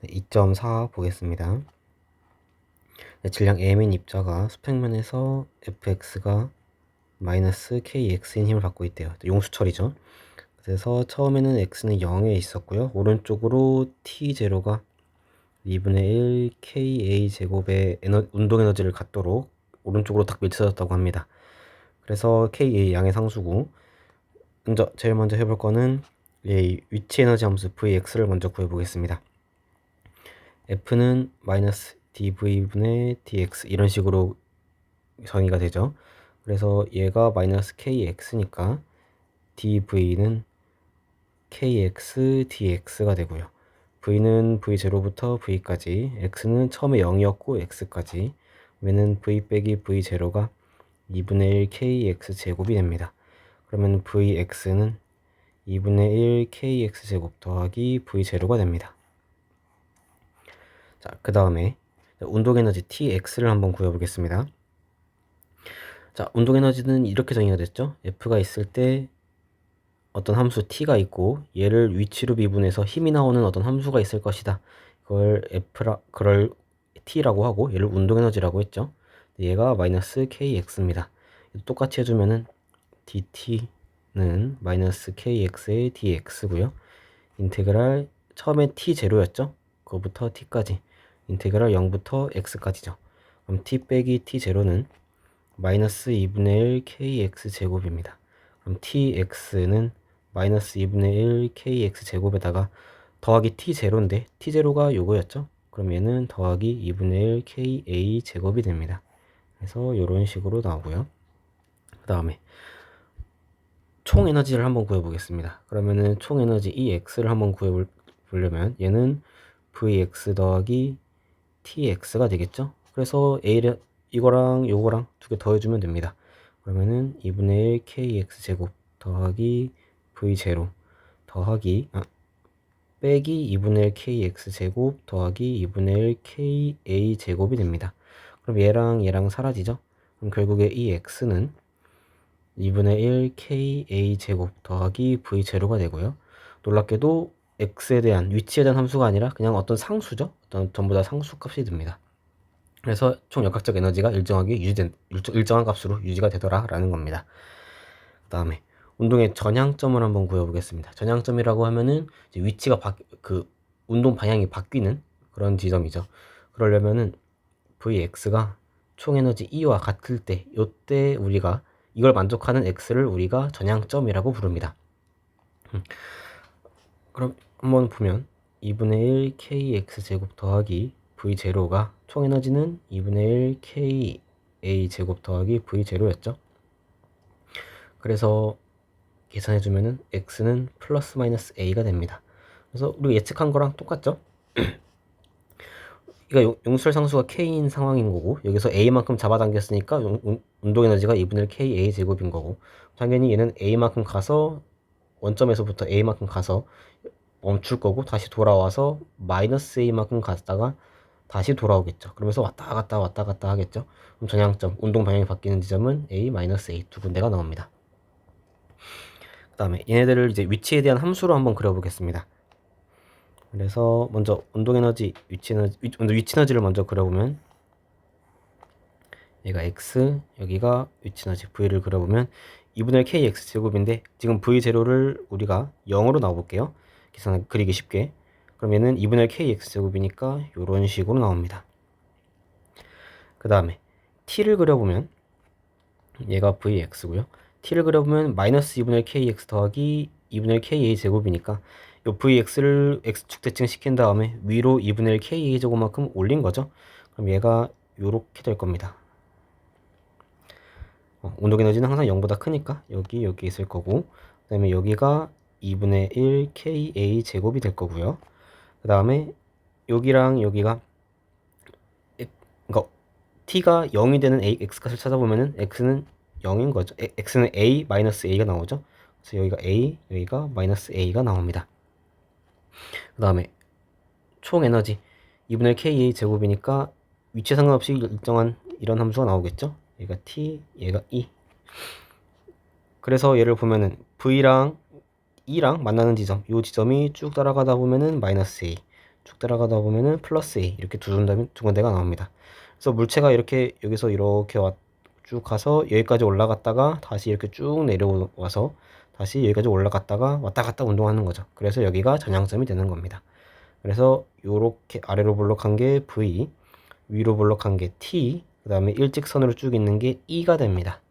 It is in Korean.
2.4 보겠습니다. 질량 m인 입자가 수평면에서 fx가 마이너스 kx인 힘을 받고 있대요. 용수철이죠. 그래서 처음에는 x는 0에 있었고요. 오른쪽으로 t0가 2분의 1 ka 제곱의 운동 에너지를 갖도록 오른쪽으로 딱 밀쳐졌다고 합니다. 그래서 ka 양의 상수고, 제일 먼저 해볼 거는 위치 에너지 함수 vx를 먼저 구해보겠습니다. f는 마이너스 dv분의 dx 이런 식으로 정의가 되죠. 그래서 얘가 마이너스 kx니까 dv는 kx dx가 되고요. v는 v0부터 v까지, x는 처음에 0이었고 x까지, 얘는 v 빼기 v0가 2분의 1 kx 제곱이 됩니다. 그러면 vx는 2분의 1 kx 제곱 더하기 v0가 됩니다. 자, 그 다음에 운동에너지 tx를 한번 구해보겠습니다. 자, 운동에너지는 이렇게 정의가 됐죠. f가 있을 때 어떤 함수 t가 있고 얘를 위치로 미분해서 힘이 나오는 어떤 함수가 있을 것이다. 그걸 t라고 하고 얘를 운동에너지라고 했죠. 얘가 마이너스 kx입니다. 똑같이 해주면은 dt는 마이너스 kx의 dx고요. 인테그랄 처음에 t0였죠. 그거부터 t까지 인테그랄 0부터 x까지죠. 그럼 t 빼기 t0는 마이너스 2분의 1 kx 제곱입니다. 그럼 tx는 마이너스 2분의 1 kx 제곱에다가 더하기 t0인데 t0가 요거였죠. 그럼 얘는 더하기 2분의 1 ka 제곱이 됩니다. 그래서 이런 식으로 나오고요. 그 다음에 총 에너지를 한번 구해보겠습니다. 그러면은 총 에너지 EX를 한번 구해보려면 얘는 VX 더하기 TX가 되겠죠? 그래서 이거랑 요거랑 두 개 더해주면 됩니다. 그러면은 2분의 1 KX 제곱 더하기 V0 더하기 빼기 2분의 1 KX 제곱 더하기 2분의 1 KA 제곱이 됩니다. 그럼 얘랑 사라지죠? 그럼 결국에 이 X는 2분의 1 ka 제곱 더하기 v0가 되고요. 놀랍게도 x에 대한 위치에 대한 함수가 아니라 그냥 어떤 상수죠. 어떤 전부 다 상수 값이 됩니다. 그래서 총 역학적 에너지가 일정한 값으로 유지가 되더라라는 겁니다. 그 다음에 운동의 전향점을 한번 구해보겠습니다. 전향점이라고 하면은 이제 위치가 운동 방향이 바뀌는 그런 지점이죠. 그러려면은 vx가 총 에너지 E와 같을 때, 요때 우리가 이걸 만족하는 x를 우리가 전향점이라고 부릅니다. 그럼 한번 보면 2분의 1 kx 제곱 더하기 v0가 총 에너지는 2분의 1 ka 제곱 더하기 v0였죠. 그래서 계산해주면은 x는 플러스 마이너스 a가 됩니다. 그래서 우리가 예측한 거랑 똑같죠? 그러니까 용수철 상수가 k인 상황인 거고, 여기서 a만큼 잡아당겼으니까 운동 에너지가 2분의 1 ka 제곱인 거고, 당연히 얘는 a만큼 가서 원점에서부터 a만큼 가서 멈출 거고, 다시 돌아와서 마이너스 a만큼 갔다가 다시 돌아오겠죠. 그러면서 왔다 갔다 하겠죠. 그럼 전향점, 운동 방향이 바뀌는 지점은 a, 마이너스 a 두 군데가 나옵니다. 그 다음에 얘네들을 이제 위치에 대한 함수로 한번 그려보겠습니다. 그래서 먼저 운동 에너지, 위치 에너지를 먼저 그려보면 얘가 x, 여기가 위치 에너지 v를 그려보면 2분의 1 kx 제곱인데 지금 v0를 우리가 0으로 나와볼게요. 계산 그리기 쉽게. 그럼 얘는 2분의 1 kx 제곱이니까 이런 식으로 나옵니다. 그 다음에 t를 그려보면 얘가 vx고요. t를 그려보면 마이너스 2분의 1 kx 더하기 2분의 1 ka 제곱이니까 요 vx를 x축 대칭시킨 다음에 위로 2분의 1 ka 제곱만큼 올린 거죠. 그럼 얘가 요렇게 될 겁니다. 운동 에너지는 항상 0보다 크니까 여기 있을 거고, 그 다음에 여기가 2분의 1 ka 제곱이 될 거고요. 그 다음에 여기랑 여기가 그러니까 t가 0이 되는 x값을 찾아보면은 x는 0인 거죠. x는 a 마이너스 a가 나오죠. 그래서 여기가 a, 여기가 마이너스 a가 나옵니다. 그 다음에 총 에너지 2분의 1 ka 제곱이니까 위치에 상관없이 일정한 이런 함수가 나오겠죠. 얘가 t, 얘가 e. 그래서 얘를 보면은 v랑 e랑 만나는 지점, 이 지점이 쭉 따라가다 보면은 마이너스 a, 쭉 따라가다 보면은 플러스 A 이렇게 두 군데가 나옵니다. 그래서 물체가 이렇게 여기서 이렇게 쭉 가서 여기까지 올라갔다가 다시 이렇게 쭉 내려와서 다시 여기까지 올라갔다가 왔다 갔다 운동하는 거죠. 그래서 여기가 전향점이 되는 겁니다. 그래서 요렇게 아래로 볼록한 게 V, 위로 볼록한 게 T, 그 다음에 일직선으로 쭉 있는 게 E가 됩니다.